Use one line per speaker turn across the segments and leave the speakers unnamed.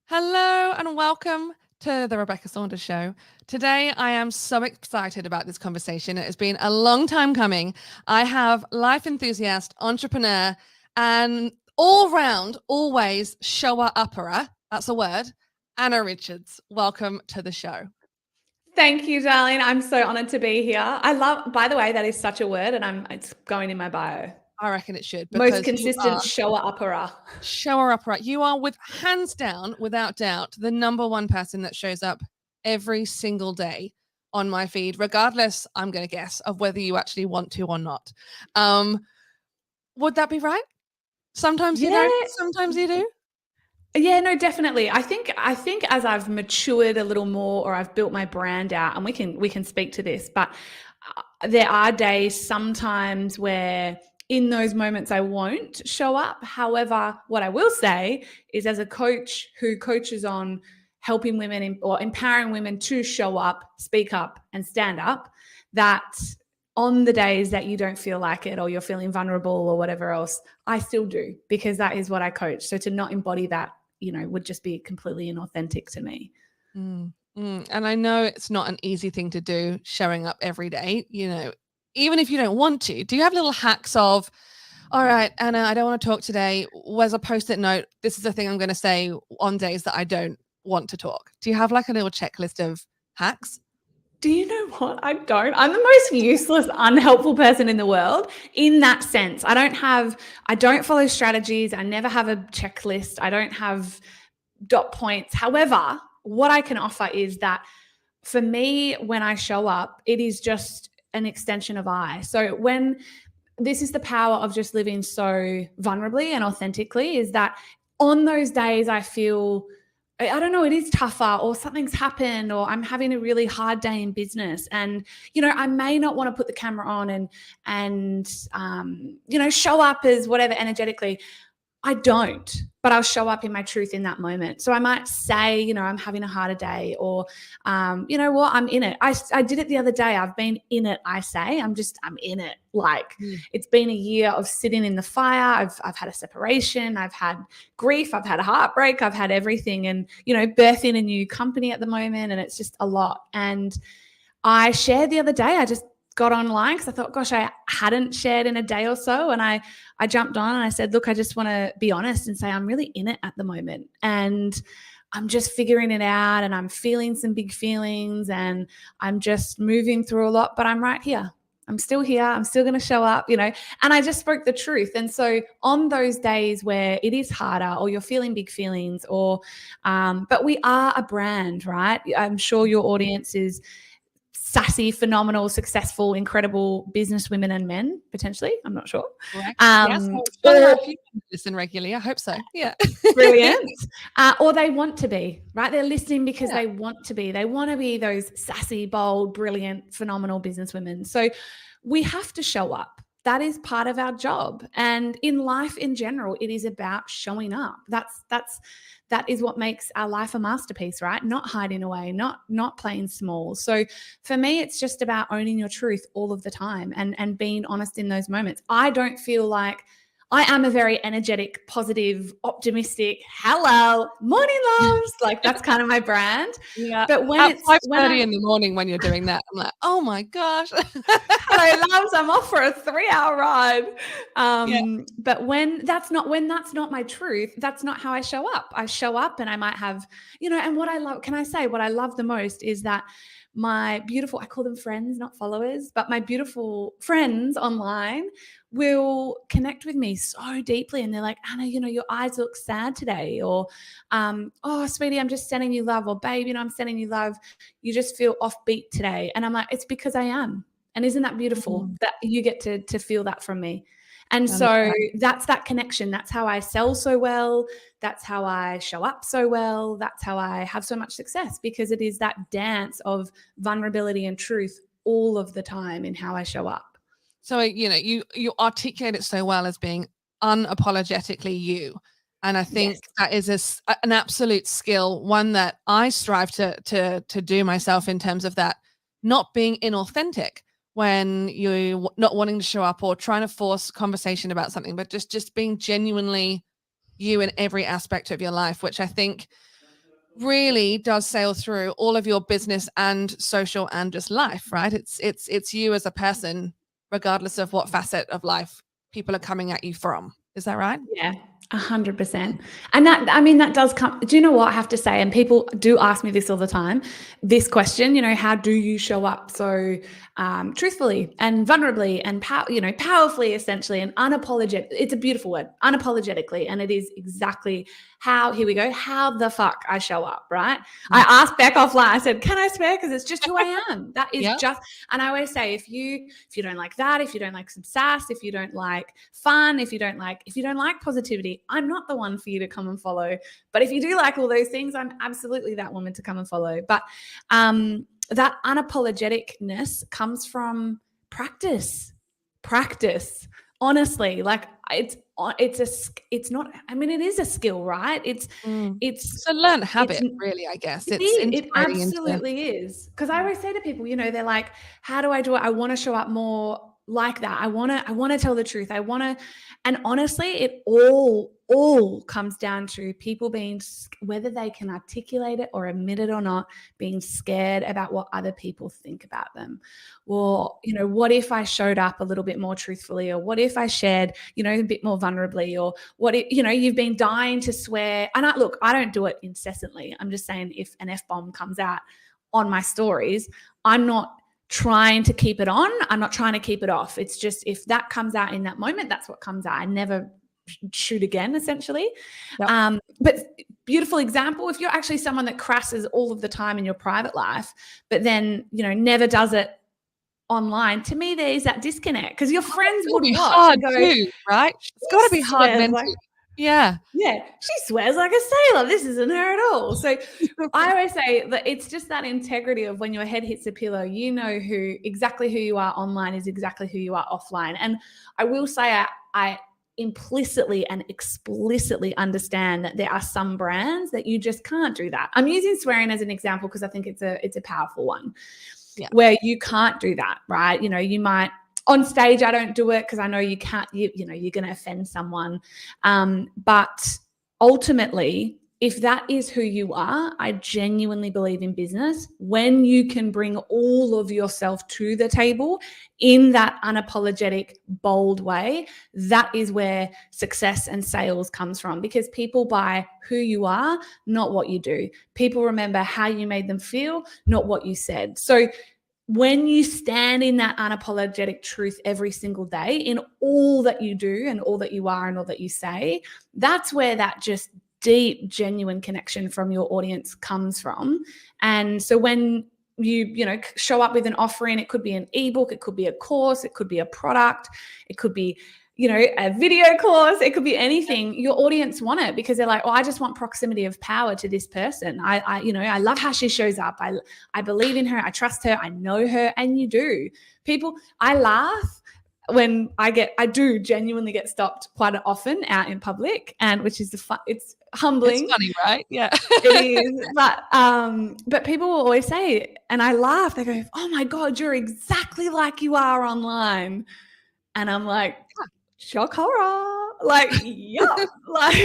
Hello and welcome to the Rebecca Saunders Show. Today, I am so excited about this conversation. It has been a long time coming. I have life enthusiast, entrepreneur, and all round, always shower upperer. That's a word. Anna Richards. Welcome to the show.
Thank you, darling. I'm so honored to be here. By the way, that is such a word, and it's going in my bio.
I reckon it should.
Most consistent shower upperer.
Shower upperer. You are, with hands down, without doubt, the number one person that shows up every single day on my feed, regardless, I'm going to guess, of whether you actually want to or not. Would that be right? Sometimes you don't, sometimes you do.
Yeah, no, definitely. I think as I've matured a little more, or I've built my brand out, and we can speak to this, but there are days sometimes where in those moments I won't show up. However, what I will say is, as a coach who coaches on helping women or empowering women to show up, speak up, and stand up, that on the days that you don't feel like it, or you're feeling vulnerable or whatever else, I still do, because that is what I coach. So to not embody that, would just be completely inauthentic to me.
And I know it's not an easy thing to do, showing up every day, even if you don't want to. Do you have little hacks of, all right, Anna, I don't want to talk today. Where's a post-it note? This is the thing I'm going to say on days that I don't want to talk. Do you have like a little checklist of hacks?
Do you know what? I don't. I'm the most useless, unhelpful person in the world in that sense. I don't follow strategies. I never have a checklist. I don't have dot points. However, what I can offer is that for me, when I show up, it is just an extension of I. So this is the power of just living so vulnerably and authentically, is that on those days I feel, I don't know, it is tougher, or something's happened, or I'm having a really hard day in business, and I may not want to put the camera on and show up as whatever energetically. I don't, but I'll show up in my truth in that moment. So I might say, I'm having a harder day, or, you know what, I'm in it. I did it the other day. I've been in it. I say, I'm in it. It's been a year of sitting in the fire. I've had a separation. I've had grief. I've had a heartbreak. I've had everything, and, birthing a new company at the moment. And it's just a lot. And I shared the other day, I just got online because I thought, gosh, I hadn't shared in a day or so. And I jumped on and I said, look, I just want to be honest and say I'm really in it at the moment. And I'm just figuring it out, and I'm feeling some big feelings, and I'm just moving through a lot, but I'm right here. I'm still here. I'm still going to show up, and I just spoke the truth. And so on those days where it is harder, or you're feeling big feelings, or, but we are a brand, right? I'm sure your audience is sassy, phenomenal, successful, incredible business women and men, potentially. I'm not sure.
Yes, or listen regularly. I hope so. Yeah.
Brilliant. Or they want to be, right? They're listening because they want to be. They want to be those sassy, bold, brilliant, phenomenal business women. So we have to show up. That is part of our job. And in life in general, it is about showing up. That is what makes our life a masterpiece, right? Not hiding away, not playing small. So for me, it's just about owning your truth all of the time and being honest in those moments. I don't feel like I am a very energetic, positive, optimistic, hello, morning loves. That's kind of my brand.
Yeah. But when it's 5:30 in the morning when you're doing that, I'm like, oh my gosh.
Hello loves, I'm off for a 3-hour ride. But when that's not my truth, that's not how I show up. I show up and I might have, and what I love the most is that my beautiful, I call them friends, not followers, but my beautiful friends online will connect with me so deeply. And they're like, Anna, your eyes look sad today. Or, oh, sweetie, I'm just sending you love. Or, babe, I'm sending you love. You just feel offbeat today. And I'm like, it's because I am. And isn't that beautiful that you get to feel that from me? And so that's that connection. That's how I sell so well. That's how I show up so well. That's how I have so much success, because it is that dance of vulnerability and truth all of the time in how I show up.
So, you articulate it so well as being unapologetically you. And I think that is an absolute skill, one that I strive to do myself, in terms of that, not being inauthentic when you're not wanting to show up or trying to force conversation about something, but just being genuinely you in every aspect of your life, which I think really does sail through all of your business and social and just life, right? It's you as a person, regardless of what facet of life people are coming at you from. Is that right?
Yeah, 100%. And that, I mean, that does come. Do you know what I have to say? And people do ask me this all the time. This question, how do you show up so truthfully and vulnerably and powerfully, essentially, and unapologetic? It's a beautiful word, unapologetically, and it is exactly how. Here we go. How the fuck I show up, right? I asked Beck offline. I said, "Can I swear? Because it's just who I am. That is just." And I always say, if you don't like that, if you don't like some sass, if you don't like fun, if you don't like positivity, I'm not the one for you to come and follow. But if you do like all those things, I'm absolutely that woman to come and follow. But that unapologeticness comes from practice. Honestly, like it's not. I mean, it is a skill, right? It's
a learned habit, really. I guess
it absolutely is. Because I always say to people, they're like, "How do I do it? I want to show up more like that. I want to tell the truth. I want to." And honestly, it all comes down to people being, whether they can articulate it or admit it or not, being scared about what other people think about them. Well, what if I showed up a little bit more truthfully, or what if I shared, a bit more vulnerably, or what if, you've been dying to swear. And I don't do it incessantly. I'm just saying, if an F-bomb comes out on my stories, I'm not trying to keep it on. I'm not trying to keep it off. It's just, if that comes out in that moment, that's what comes out. I never shoot again, essentially. Yep. But beautiful example, if you're actually someone that crashes all of the time in your private life, but then, never does it online, to me, there is that disconnect, because your friends would watch and go,
too, right? It's got to be hard mentally.
Yeah, she swears like a sailor. This isn't her at all. So I always say that it's just that integrity of, when your head hits the pillow, exactly who you are online is exactly who you are offline. And I will say, I implicitly and explicitly understand that there are some brands that you just can't do that. I'm using swearing as an example because I think it's a powerful one, where you can't do that, right? You might. On stage, I don't do it because I know you can't, you're going to offend someone. But ultimately, if that is who you are, I genuinely believe in business, when you can bring all of yourself to the table in that unapologetic, bold way, that is where success and sales comes from, because people buy who you are, not what you do. People remember how you made them feel, not what you said. So when you stand in that unapologetic truth every single day in all that you do and all that you are and all that you say, that's where that just deep, genuine connection from your audience comes from. And so when you show up with an offering, it could be an ebook, it could be a course, it could be a product, it could be a video course, it could be anything. Your audience want it because they're like, I just want proximity of power to this person. I love how she shows up. I believe in her. I trust her. I know her. And you do. People, I laugh when I do genuinely get stopped quite often out in public, and which is it's humbling.
It's funny, right? Yeah.
It is. But people will always say, and I laugh, they go, "Oh my God, you're exactly like you are online." And I'm like, shock horror, like, yeah, like,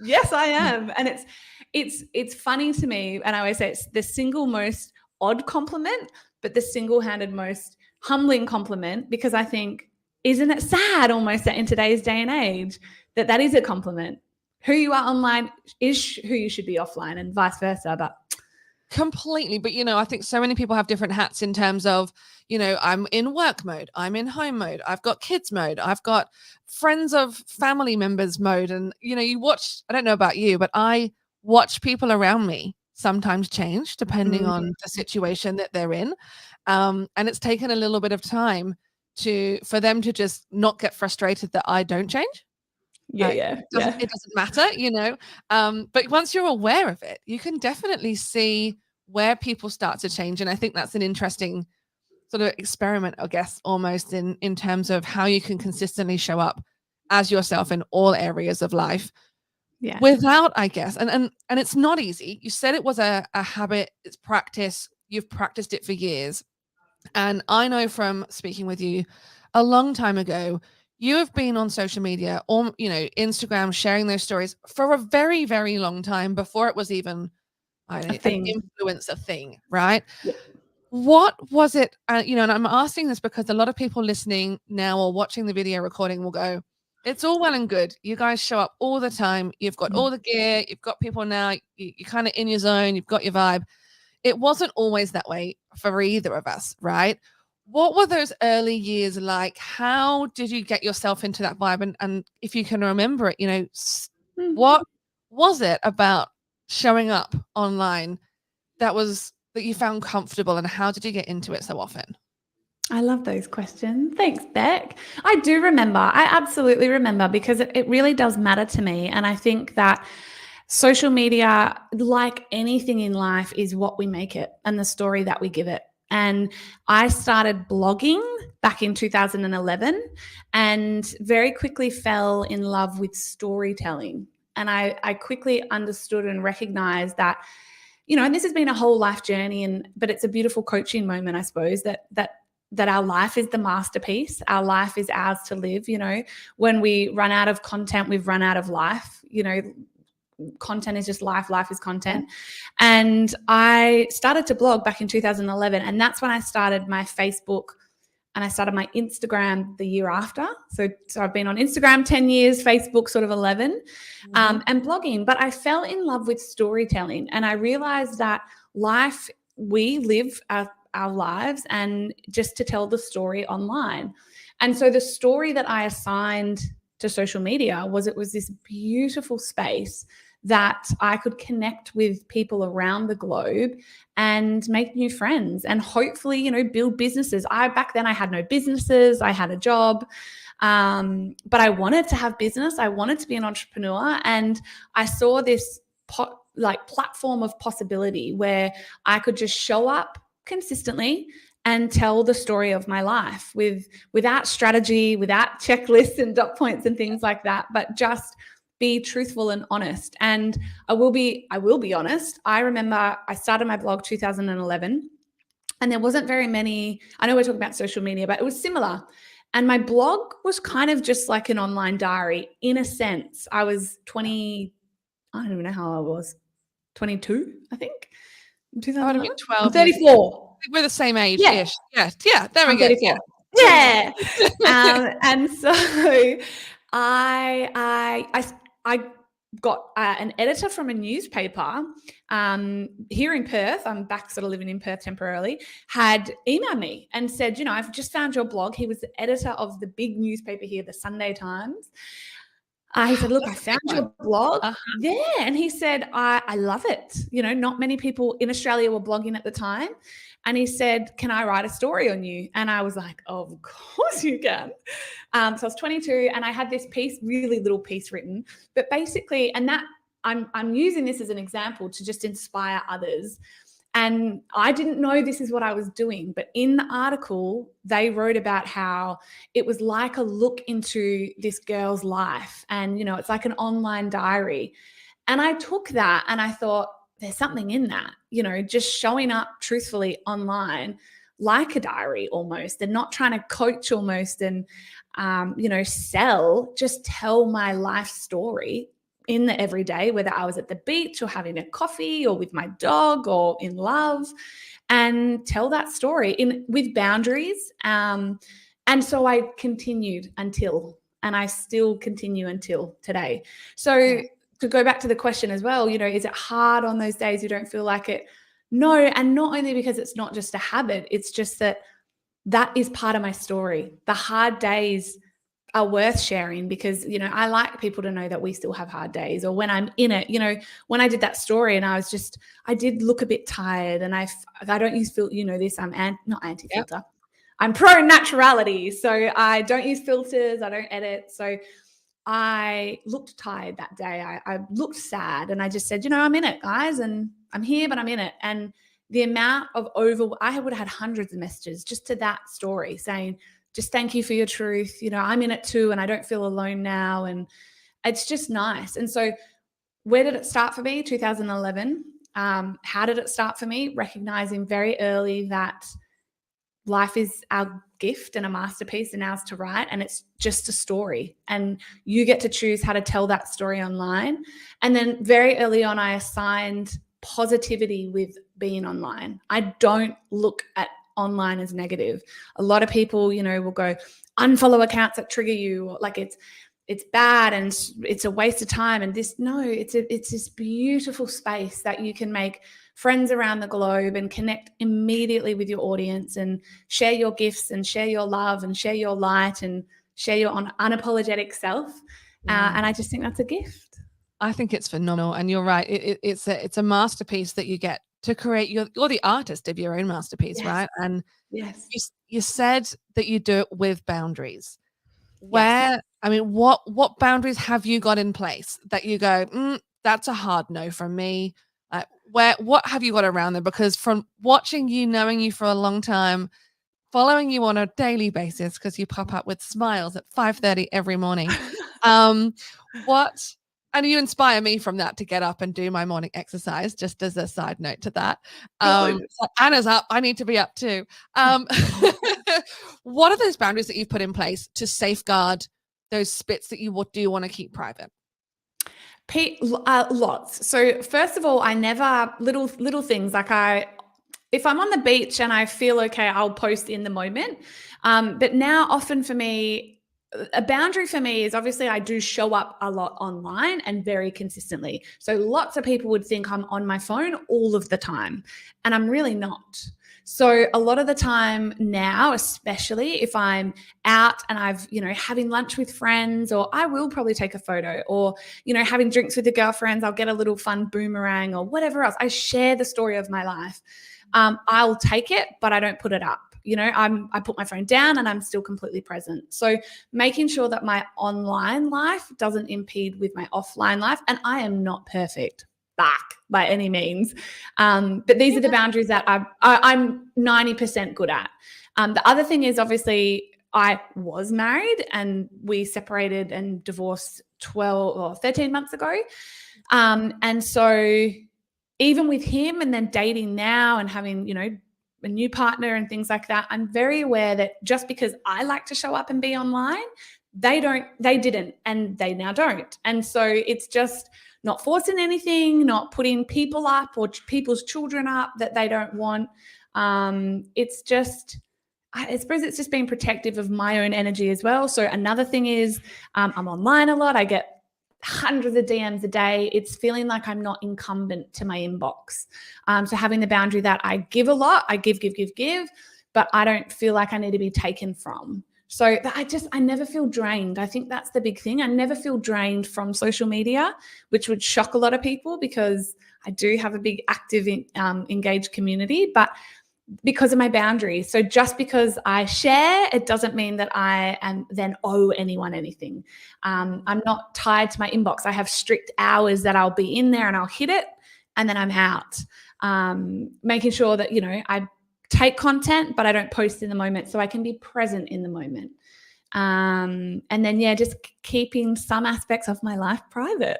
yes, I am. And it's funny to me, and I always say it's the single most odd compliment, but the single-handed most humbling compliment, because I think, isn't it sad almost that in today's day and age that is a compliment? Who you are online is who you should be offline, and vice versa. But
completely. But I think so many people have different hats in terms of, I'm in work mode, I'm in home mode, I've got kids mode, I've got friends of family members mode. And you watch, I don't know about you, but I watch people around me sometimes change depending on the situation that they're in. And it's taken a little bit of time for them to just not get frustrated that I don't change. It doesn't matter, but once you're aware of it, you can definitely see where people start to change. And I think that's an interesting sort of experiment, I guess, almost in terms of how you can consistently show up as yourself in all areas of life. Without, I guess, and it's not easy. You said it was a habit, it's practice. You've practiced it for years. And I know from speaking with you a long time ago, you have been on social media or, Instagram, sharing those stories for a very, very long time before it was even
A thing.
influencer thing, right?
Yeah.
What was it? And I'm asking this because a lot of people listening now or watching the video recording will go, it's all well and good. You guys show up all the time. You've got all the gear. You've got people now. You're kind of in your zone. You've got your vibe. It wasn't always that way for either of us, right? What were those early years like? How did you get yourself into that vibe? And if you can remember it, what was it about showing up online that you found comfortable, and how did you get into it so often?
I love those questions. Thanks, Beck. I do remember. I absolutely remember, because it really does matter to me. And I think that social media, like anything in life, is what we make it and the story that we give it. And I started blogging back in 2011 and very quickly fell in love with storytelling. And I quickly understood and recognized that, and this has been a whole life journey, but it's a beautiful coaching moment, I suppose, that our life is the masterpiece. Our life is ours to live. When we run out of content, we've run out of life. Content is just life. Life is content. And I started to blog back in 2011. And that's when I started my Facebook and I started my Instagram the year after. So I've been on Instagram 10 years, Facebook sort of 11, and blogging. But I fell in love with storytelling. And I realized that we live our lives and just to tell the story online. And so the story that I assigned to social media was this beautiful space that I could connect with people around the globe and make new friends and hopefully, build businesses. Back then I had no businesses. I had a job. But I wanted to have business. I wanted to be an entrepreneur. And I saw this platform of possibility where I could just show up consistently and tell the story of my life without strategy, without checklists and dot points and things like that, but just be truthful and honest. And I will be honest. I remember I started my blog 2011 and there wasn't very many, I know we're talking about social media, but it was similar. And my blog was kind of just like an online diary in a sense. I was I don't even know how I was, 22, I think.
I would have been 12.
I'm 34.
We're the same age-ish. Yeah. There we go.
34. Yeah. And so I got an editor from a newspaper here in Perth. I'm back sort of living in Perth temporarily, had emailed me and said, I've just found your blog. He was the editor of the big newspaper here, the Sunday Times. He said, look, I found your blog. Yeah. And he said, I love it. Not many people in Australia were blogging at the time. And he said, can I write a story on you? And I was like, oh, of course you can. So I was 22 and I had this really little piece written, but basically, and that I'm using this as an example to just inspire others. And I didn't know this is what I was doing, but in the article, they wrote about how it was like a look into this girl's life. And, it's like an online diary. And I took that and I thought, there's something in that, just showing up truthfully online, like a diary almost, and not trying to coach almost and, sell, just tell my life story in the everyday, whether I was at the beach or having a coffee or with my dog or in love, and tell that story with boundaries. And so I continued and I still continue until today. So to go back to the question as well, is it hard on those days you don't feel like it? No. And not only because it's not just a habit, it's just that is part of my story. The hard days are worth sharing because, I like people to know that we still have hard days, or when I'm in it, when I did that story and I did look a bit tired, and I don't use filter, this, I'm not anti-filter. Yep. I'm pro naturality. So I don't use filters. I don't edit. So I looked tired that day. I looked sad and I just said, I'm in it, guys, and I'm here, but I'm in it. And the amount of I would have had hundreds of messages just to that story saying, just thank you for your truth. I'm in it too, and I don't feel alone now. And it's just nice. And so where did it start for me? 2011. How did it start for me? Recognizing very early that life is our gift and a masterpiece and ours to write, and it's just a story, and you get to choose how to tell that story online. And then very early on, I assigned positivity with being online. I don't look at online as negative. A lot of people, you know, will go unfollow accounts that trigger you, or like it's bad and it's a waste of time. And this, no, it's this beautiful space that you can make friends around the globe and connect immediately with your audience and share your gifts and share your love and share your light and share your unapologetic self. And I just think that's a gift.
I think it's phenomenal, and you're right. It's a masterpiece that you get to create. You're the artist of your own masterpiece,
Yes.
right? And
Yes.
you said that you do it with boundaries.
Yes.
What boundaries have you got in place that you go, that's a hard no from me? What have you got around there? Because from watching you, knowing you for a long time, following you on a daily basis, because you pop up with smiles at 5:30 every morning, what and you inspire me from that to get up and do my morning exercise, just as a side note to that. So Anna's up, I need to be up too. What are those boundaries that you've put in place to safeguard those spits that you do want to keep private?
Lots. So first of all, I never little things like if I'm on the beach and I feel okay, I'll post in the moment. But now often for me, a boundary for me is obviously I do show up a lot online and very consistently. So lots of people would think I'm on my phone all of the time, and I'm really not. So a lot of the time now, especially if I'm out and I've, having lunch with friends, or I will probably take a photo, or, having drinks with the girlfriends, I'll get a little fun boomerang or whatever else. I share the story of my life. I'll take it, but I don't put it up. I put my phone down and I'm still completely present. So making sure that my online life doesn't impede with my offline life. And I am not perfect back by any means. But these are the boundaries that I'm 90% good at. The other thing is, obviously, I was married and we separated and divorced 12 or 13 months ago. And so even with him and then dating now and having, a new partner and things like that, I'm very aware that just because I like to show up and be online, they didn't, and they now don't. And so it's just not forcing anything, not putting people up or people's children up that they don't want. It's just, I suppose it's just being protective of my own energy as well. So another thing is I'm online a lot. I get hundreds of DMs a day. It's feeling like I'm not incumbent to my inbox. So having the boundary that I give a lot, I give, but I don't feel like I need to be taken from. So I never feel drained. I think that's the big thing. I never feel drained from social media, which would shock a lot of people because I do have a big active, engaged community, but because of my boundaries. So just because I share, it doesn't mean that I am then owe anyone anything. I'm not tied to my inbox. I have strict hours that I'll be in there and I'll hit it and then I'm out. Making sure that, I take content, but I don't post in the moment so I can be present in the moment. And then, just keeping some aspects of my life private.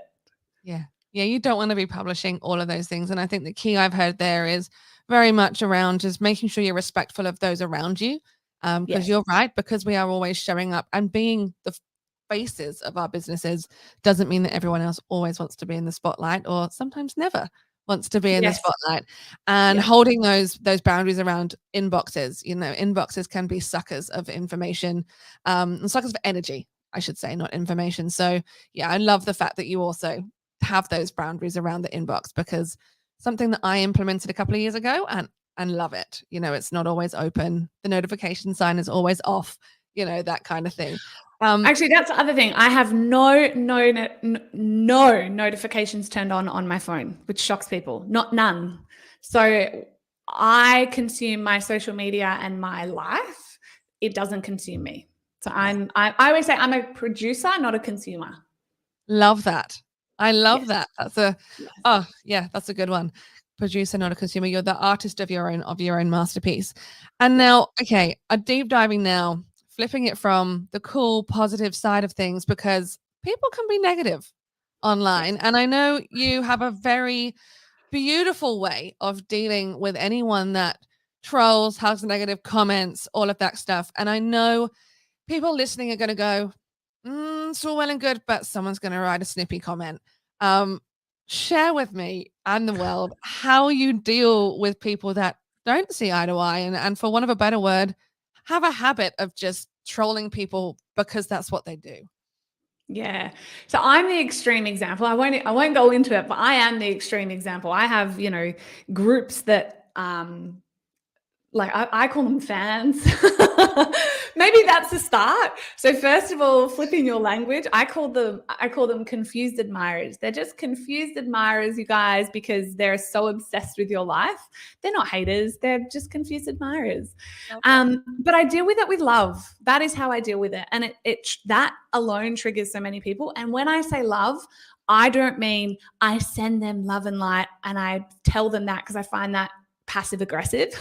Yeah. Yeah, you don't want to be publishing all of those things. And I think the key I've heard there is very much around just making sure you're respectful of those around you. Because you're right, because we are always showing up and being the faces of our businesses doesn't mean that everyone else always wants to be in the spotlight, or sometimes never wants to be in the spotlight. And holding those boundaries around inboxes. Inboxes can be suckers of information, suckers of energy, I should say, not information. So yeah, I love the fact that you also have those boundaries around the inbox, because something that I implemented a couple of years ago and love it. It's not always open. The notification sign is always off, that kind of thing.
Actually, that's the other thing. I have no notifications turned on my phone, which shocks people. None. So I consume my social media and my life. It doesn't consume me. So I always say I'm a producer, not a consumer.
Love that. I love that. That's that's a good one. Producer, not a consumer. You're the artist of your own masterpiece. And now, okay, a deep diving now, flipping it from the cool, positive side of things, because people can be negative online. And I know you have a very beautiful way of dealing with anyone that trolls, has negative comments, all of that stuff. And I know people listening are going to go, it's all well and good, but someone's going to write a snippy comment. share with me and the world how you deal with people that don't see eye to eye and for want of a better word, have a habit of just trolling people because that's what they do.
Yeah. So I'm the extreme example. I won't go into it, but I am the extreme example. I have, groups that like I call them fans. Maybe that's the start. So first of all, flipping your language, I call them confused admirers. They're just confused admirers, you guys, because they're so obsessed with your life. They're not haters. They're just confused admirers.
Okay.
But I deal with it with love. That is how I deal with it, and that alone triggers so many people. And when I say love, I don't mean I send them love and light and I tell them that because I find that passive aggressive.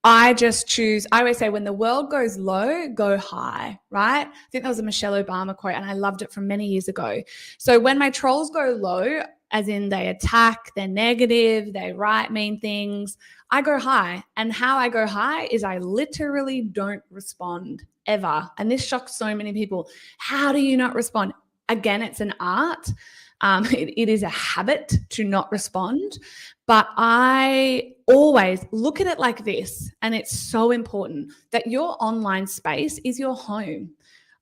I just choose, I always say, when the world goes low, go high, right? I think that was a Michelle Obama quote, and I loved it from many years ago. So when my trolls go low, as in they attack, they're negative, they write mean things, I go high. And how I go high is I literally don't respond ever. And this shocks so many people. How do you not respond? Again, it's an art. It is a habit to not respond. But I always look at it like this, and it's so important that your online space is your home.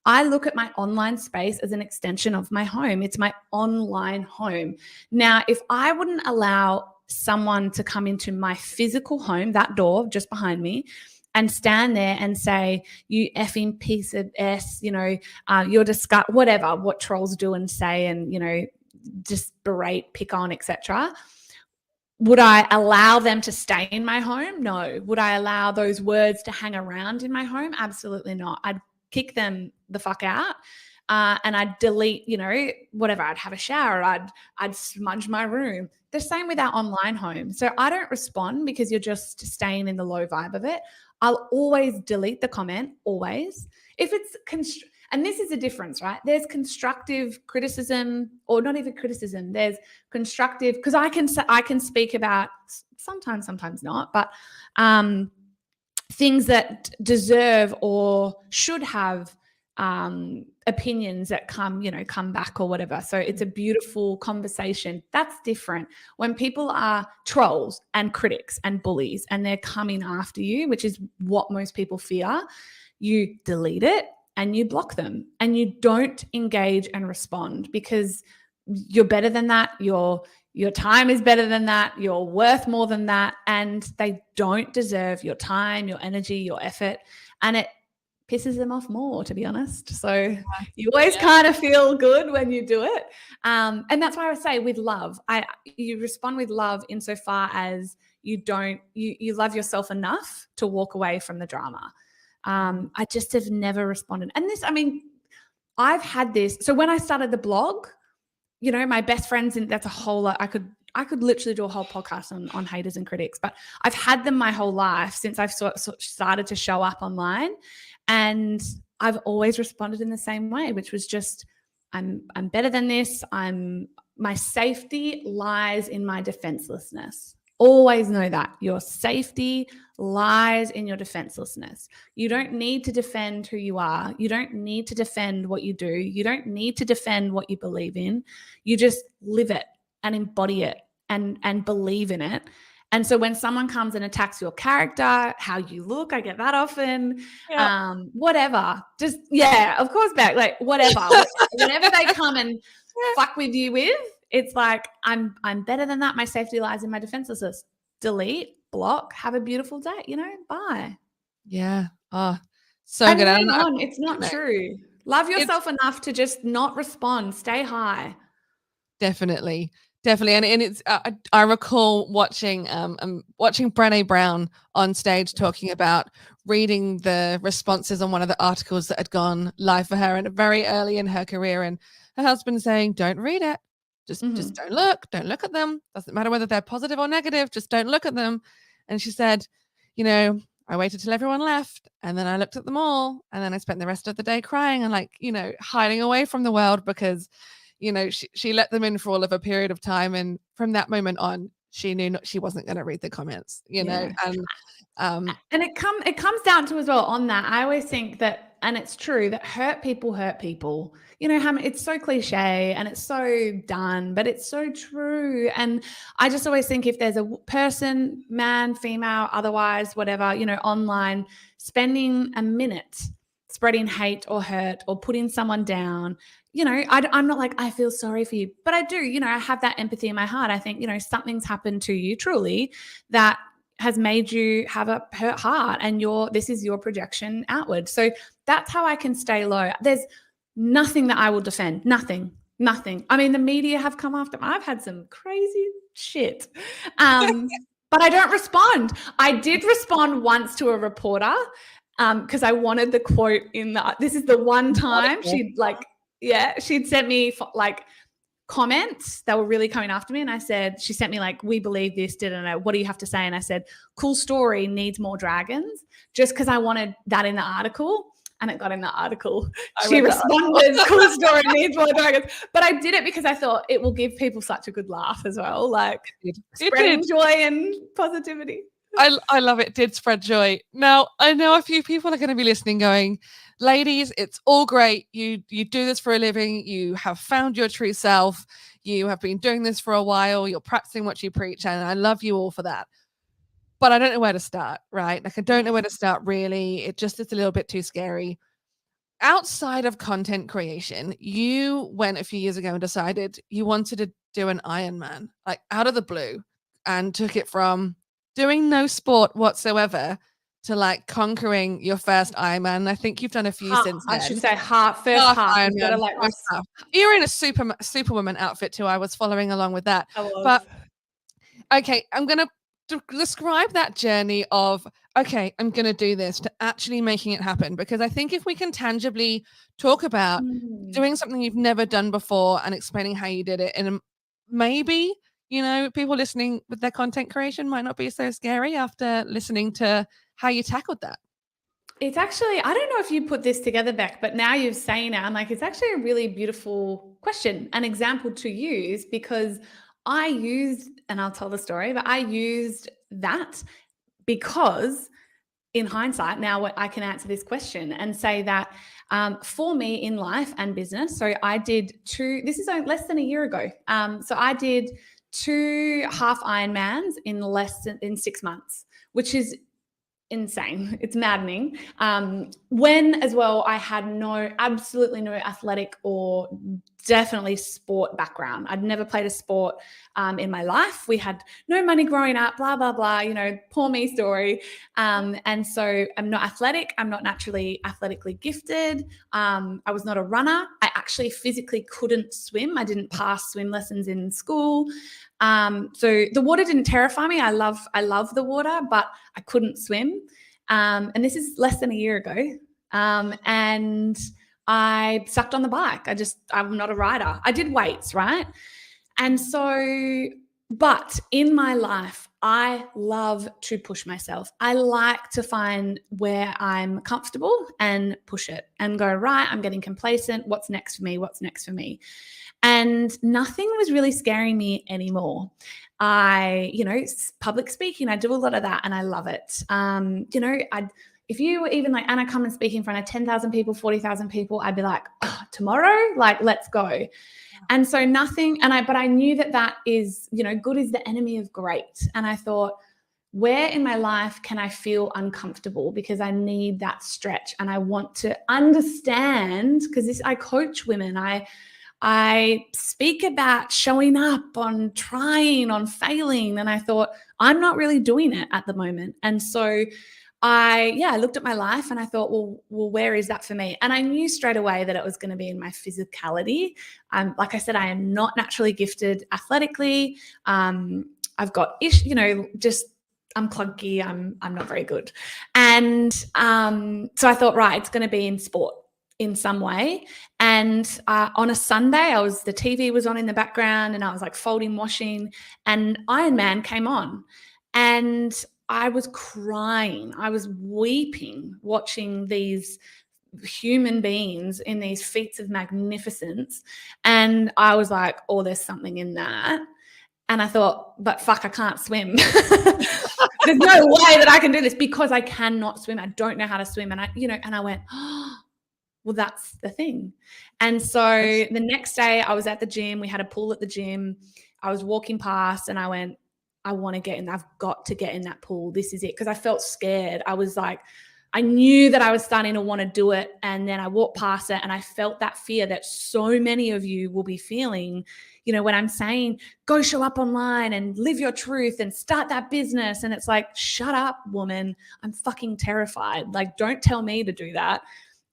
I look at my online space as an extension of my home. It's my online home. Now, if I wouldn't allow someone to come into my physical home, that door just behind me, and stand there and say, you effing piece of S, you're disgust, whatever, what trolls do and say, and, just berate, pick on, etc. Would I allow them to stay in my home? No. Would I allow those words to hang around in my home? Absolutely not. I'd kick them the fuck out. And I'd delete, whatever. I'd have a shower. I'd smudge my room. The same with our online home. So I don't respond because you're just staying in the low vibe of it. I'll always delete the comment, always. If it's and this is a difference, right? There's constructive criticism, or not even criticism. There's constructive, because I can speak about sometimes not, but things that deserve or should have opinions that come back or whatever. So it's a beautiful conversation. That's different. When people are trolls and critics and bullies and they're coming after you, which is what most people fear, you delete it and you block them and you don't engage and respond, because you're better than that. Your time is better than that. You're worth more than that. And they don't deserve your time, your energy, your effort. And it pisses them off more, to be honest. So you always kind of feel good when you do it. And that's why I say with love, you respond with love insofar as you love yourself enough to walk away from the drama. I just have never responded. And I've had this. So when I started the blog, my best friends, and that's a whole lot. I could literally do a whole podcast on haters and critics, but I've had them my whole life since I've started to show up online. And I've always responded in the same way, which was just, I'm better than this. My safety lies in my defenselessness. Always know that your safety lies in your defenselessness. You don't need to defend who you are. You don't need to defend what you do. You don't need to defend what you believe in. You just live it and embody it and believe in it. And so when someone comes and attacks your character, how you look, I get that often, whatever, just, of course, back, like whatever, whenever they come and fuck with you with, it's like, I'm better than that. My safety lies in my defenselessness. Delete, block, have a beautiful day, bye.
Yeah. Oh, so
and
good.
Hang on, it's not true. Love yourself enough to just not respond. Stay high.
Definitely. And it's I recall watching Brené Brown on stage talking about reading the responses on one of the articles that had gone live for her and very early in her career, and her husband saying, don't read it. Just don't look at them. Doesn't matter whether they're positive or negative, just don't look at them. And she said, I waited till everyone left, and then I looked at them all, and then I spent the rest of the day crying and hiding away from the world because she let them in for all of a period of time, and from that moment on, she knew she wasn't going to read the comments. And
it comes down to as well on that. I always think that And it's true that hurt people hurt people. You know, it's so cliche and it's so done, but it's so true. And I just always think if there's a person, man, female, otherwise, whatever, you know, online, spending a minute spreading hate or hurt or putting someone down, you know, I'm not like, I feel sorry for you, but I do, you know, I have that empathy in my heart. I think, you know, something's happened to you truly that has made you have a hurt heart, and this is your projection outward. So that's how I can stay low. There's nothing that I will defend. Nothing. I mean, the media have come after me. I've had some crazy shit. But I don't respond. I did respond once to a reporter because I wanted the quote this is the one time she'd sent me like comments that were really coming after me. And she sent me like, we believe this, didn't it? What do you have to say? And I said, cool story, needs more dragons, just because I wanted that in the article. And it got in the article. She responded, cool story, needs more dragons. But I did it because I thought it will give people such a good laugh as well. Like spreading joy and positivity.
I love it. Did spread joy. Now, I know a few people are going to be listening going, ladies, it's all great. You do this for a living. You have found your true self. You have been doing this for a while. You're practicing what you preach. And I love you all for that. But I don't know where to start, right? Like, I don't know where to start, really. It's a little bit too scary. Outside of content creation, you went a few years ago and decided you wanted to do an Ironman, like out of the blue, and took it from doing no sport whatsoever to like conquering your first Ironman. I think you've done a few since then.
I should say first half.
Ironman, half. You're in a Superwoman outfit too. I was following along with that. But okay, I'm going to describe that journey of, okay, I'm going to do this, to actually making it happen. Because I think if we can tangibly talk about doing something you've never done before and explaining how you did it, and maybe, you know, people listening with their content creation might not be so scary after listening to how you tackled that.
It's actually, I don't know if you put this together, Beck, but now you've saying it, I'm like, it's actually a really beautiful question, an example to use, because I used, and I'll tell the story, but I used that because in hindsight, now I can answer this question and say that for me in life and business, so I did this is less than a year ago. So I did 2 half Ironmans in 6 months, which is insane. It's maddening. When as well, I had absolutely no athletic or definitely sport background. I'd never played a sport in my life. We had no money growing up, blah, blah, blah, you know, poor me story. And so I'm not athletic. I'm not naturally athletically gifted. I was not a runner. I actually physically couldn't swim. I didn't pass swim lessons in school. So the water didn't terrify me. I love the water, but I couldn't swim. And this is less than a year ago. And I sucked on the bike. I'm not a rider. I did weights, right? And so, but in my life, I love to push myself. I like to find where I'm comfortable and push it and go, right, I'm getting complacent. What's next for me? What's next for me? And nothing was really scaring me anymore. Public speaking, I do a lot of that and I love it. If you were even like, Anna, come and speak in front of 10,000 people, 40,000 people, I'd be like, oh, tomorrow, like, let's go. Yeah. And so nothing, but I knew that is, good is the enemy of great. And I thought, where in my life can I feel uncomfortable? Because I need that stretch and I want to understand, because I coach women. I speak about showing up, on trying, on failing. And I thought, I'm not really doing it at the moment. And so I looked at my life and I thought, well, where is that for me? And I knew straight away that it was going to be in my physicality. Like I said, I am not naturally gifted athletically. I've got I'm clunky. I'm not very good. And so I thought, right, it's going to be in sport in some way. And on a Sunday, the TV was on in the background and I was like folding washing, and Ironman came on. And I was crying. I was weeping watching these human beings in these feats of magnificence. And I was like, oh, there's something in that. And I thought, but fuck, I can't swim. There's no way that I can do this because I cannot swim. I don't know how to swim. And I went, oh, well, that's the thing. And so the next day I was at the gym. We had a pool at the gym. I was walking past and I went, I want to get in. I've got to get in that pool. This is it. Because I felt scared. I was like, I knew that I was starting to want to do it. And then I walked past it and I felt that fear that so many of you will be feeling, when I'm saying, go show up online and live your truth and start that business. And it's like, shut up, woman. I'm fucking terrified. Like, don't tell me to do that.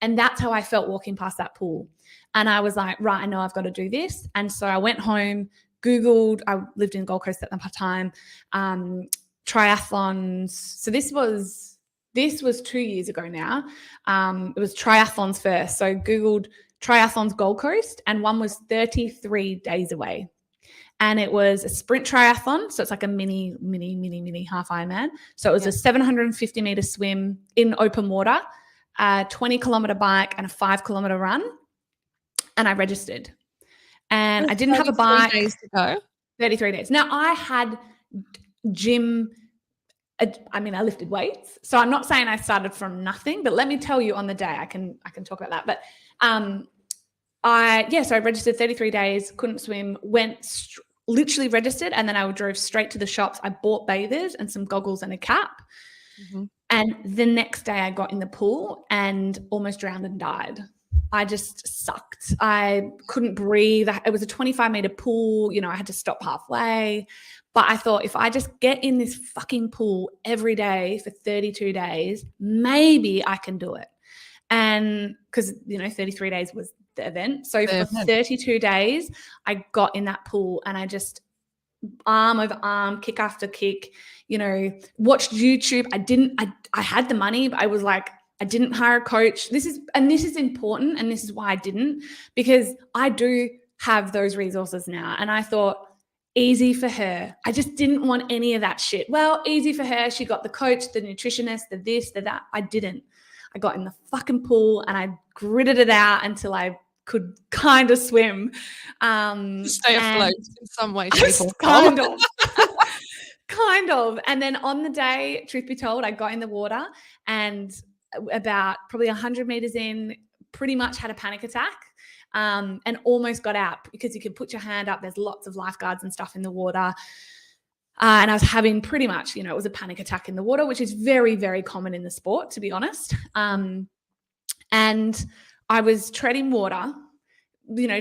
And that's how I felt walking past that pool. And I was like, right, I know I've got to do this. And so I went home, Googled, I lived in Gold Coast at the time, triathlons. So this was 2 years ago now. It was triathlons first. So Googled triathlons Gold Coast, and one was 33 days away. And it was a sprint triathlon. So it's like a mini half Ironman. So it was a 750 meter swim in open water, a 20 kilometer bike and a 5 kilometer run. And I registered. And I didn't have a bike.
33 days to go.
33 days. Now I had gym. I lifted weights. So I'm not saying I started from nothing, but let me tell you on the day, I can talk about that. But so I registered 33 days, couldn't swim, literally registered. And then I drove straight to the shops. I bought bathers and some goggles and a cap. Mm-hmm. And the next day I got in the pool and almost drowned and died. I just sucked. I couldn't breathe. It was a 25-meter pool. I had to stop halfway. But I thought, if I just get in this fucking pool every day for 32 days, maybe I can do it. And because, 33 days was the event. So for 32 days, I got in that pool and I just arm over arm, kick after kick, watched YouTube. I had the money, but I was like, I didn't hire a coach. This is important. And this is why I didn't, because I do have those resources now. And I thought, easy for her. I just didn't want any of that shit. Well, easy for her. She got the coach, the nutritionist, the this, the that. I didn't. I got in the fucking pool and I gritted it out until I could kind of swim.
Stay afloat in some way, shape, or
kind of. Kind of. And then on the day, truth be told, I got in the water and about probably 100 meters in, pretty much had a panic attack and almost got out, because you can put your hand up. There's lots of lifeguards and stuff in the water. And I was having pretty much, it was a panic attack in the water, which is very, very common in the sport, to be honest. And I was treading water,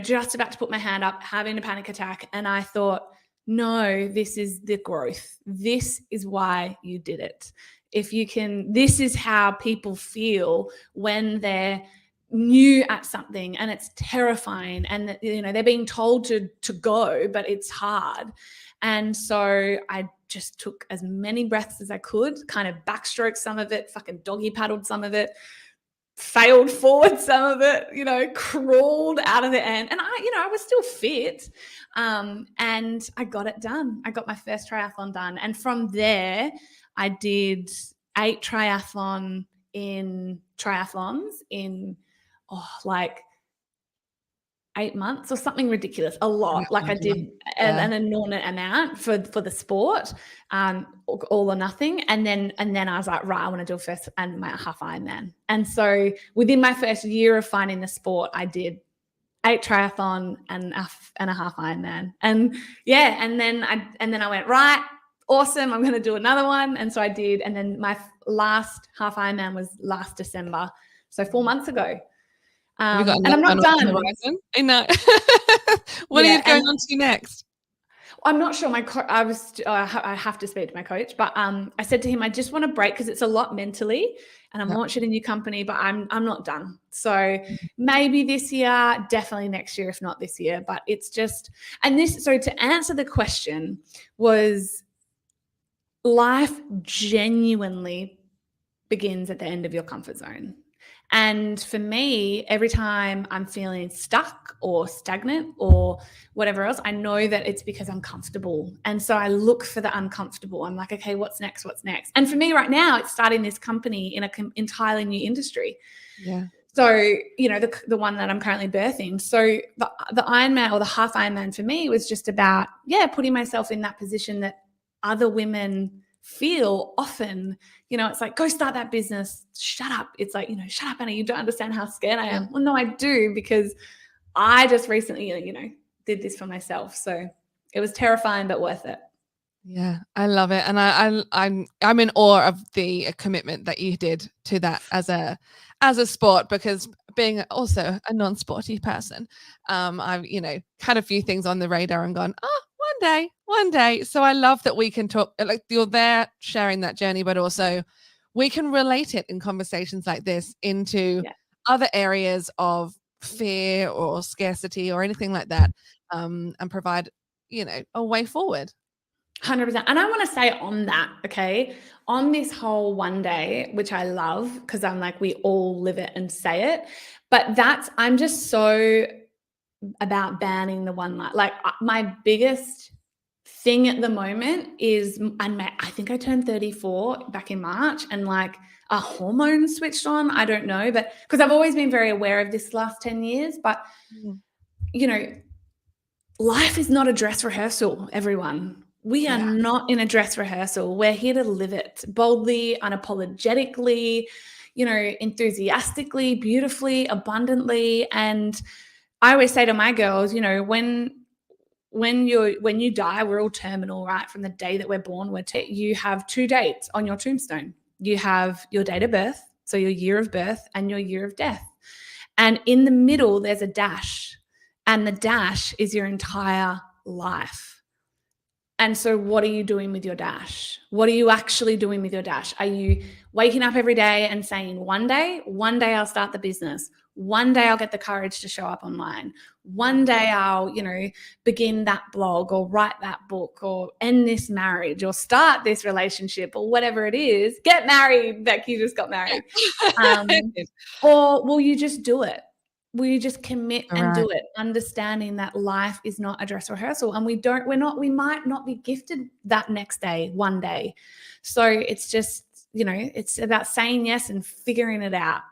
just about to put my hand up, having a panic attack. And I thought, no, this is the growth. This is why you did it. This is how people feel when they're new at something and it's terrifying and they're being told to go, but it's hard. And so I just took as many breaths as I could, kind of backstroked some of it, fucking doggy paddled some of it, failed forward some of it, crawled out of the end. And I was still fit. And I got it done. I got my first triathlon done. And from there, I did 8 triathlons in like 8 months or something ridiculous, a lot. Like I did an inordinate amount for the sport, all or nothing. And then I was like, right, I want to do a first and my half Ironman. And so within my first year of finding the sport, I did 8 triathlon and a half Ironman. And and then I went, right, awesome, I'm going to do another one. And so I did. And then my last half Ironman was last December. So 4 months ago. And I'm not done.
What are you going on to next?
I'm not sure. I have to speak to my coach, but I said to him, I just want to break because it's a lot mentally, and I'm launching a new company, but I'm not done. So maybe this year, definitely next year, if not this year. But it's just, so to answer the question was, life genuinely begins at the end of your comfort zone. And for me, every time I'm feeling stuck or stagnant or whatever else, I know that it's because I'm comfortable. And so I look for the uncomfortable. I'm like, okay, what's next? What's next? And for me right now, it's starting this company in an entirely new industry.
Yeah.
So, the one that I'm currently birthing. So the Ironman or the half Ironman for me was just about, putting myself in that position that other women feel often, it's like, go start that business. Shut up. It's like, shut up, Anna. You don't understand how scared I am. Well, no, I do, because I just recently, did this for myself. So it was terrifying, but worth it.
Yeah, I love it, and I'm in awe of the commitment that you did to that as a sport, because being also a non-sporty person, I've had a few things on the radar and gone, oh, one day. So I love that we can talk, like you're there sharing that journey, but also we can relate it in conversations like this into other areas of fear or scarcity or anything like that, and provide a way forward.
100%. And I want to say on that, okay, on this whole one day, which I love, because I'm like, we all live it and say it, but I'm just so about banning the one light. Like my biggest thing at the moment is, I think I turned 34 back in March, and like a hormone switched on. I don't know, but because I've always been very aware of this last 10 years, but life is not a dress rehearsal, everyone. We are not in a dress rehearsal. We're here to live it boldly, unapologetically, enthusiastically, beautifully, abundantly. And I always say to my girls, when you die, we're all terminal, right? From the day that we're born, you have 2 dates on your tombstone. You have your date of birth, so your year of birth, and your year of death. And in the middle, there's a dash, and the dash is your entire life. And so what are you doing with your dash? What are you actually doing with your dash? Are you waking up every day and saying, one day I'll start the business. One day I'll get the courage to show up online. One day I'll, begin that blog or write that book or end this marriage or start this relationship or whatever it is. Get married, Becky just got married. Or will you just do it? Will you just commit and do it, understanding that life is not a dress rehearsal, and we might not be gifted that next day, one day. So it's just, it's about saying yes and figuring it out.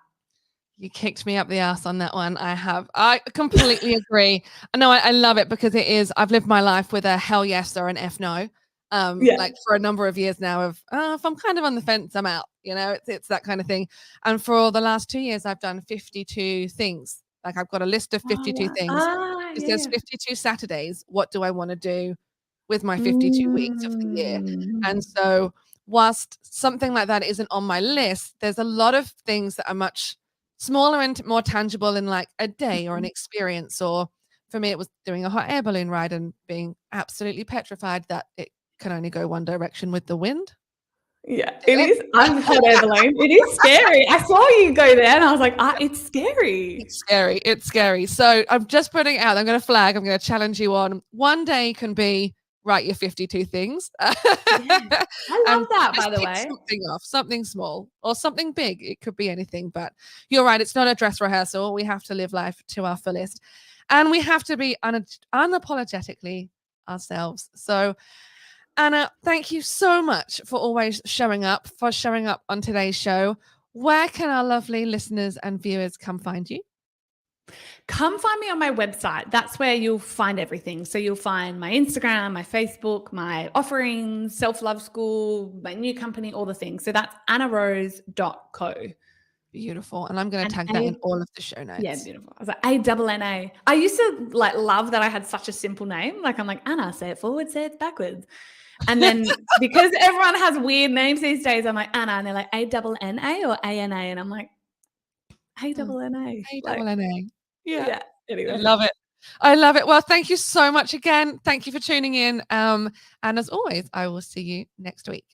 You kicked me up the ass on that one. I completely agree. I love it, because I've lived my life with a hell yes or an F no. Like for a number of years now of, if I'm kind of on the fence, I'm out, it's that kind of thing. And for the last 2 years, I've done 52 things. Like I've got a list of 52 things. It says 52 Saturdays. What do I want to do with my 52 weeks of the year? And so whilst something like that isn't on my list, there's a lot of things that are much smaller and more tangible in like a day or an experience. Or for me, it was doing a hot air balloon ride and being absolutely petrified that it can only go one direction with the wind.
Yeah, it is. I'm hot air balloon. It is scary. I saw you go there and I was like, it's scary.
It's scary. So I'm just putting it out. I'm going to challenge you on. One day can be write your 52 things.
I love that, by the way.
Something off, something small or something big. It could be anything, but you're right. It's not a dress rehearsal. We have to live life to our fullest, and we have to be unapologetically ourselves. So Anna, thank you so much for always showing up on today's show. Where can our lovely listeners and viewers come find you?
Come find me on my website. That's where you'll find everything. So you'll find my Instagram, my Facebook, my offerings, self-love school, my new company, all the things. So that's annarose.co.
Beautiful. And I'm going to tag that in all of the show notes.
Yeah, beautiful. I was like, ANNA. I used to love that I had such a simple name. Like I'm like, Anna, say it forward, say it backwards. And then because everyone has weird names these days, I'm like, Anna, and they're like ANNA or ANA. And I'm like, ANNA.
ANNA.
Yeah. Anyway.
I love it. Well, thank you so much again. Thank you for tuning in. And as always, I will see you next week.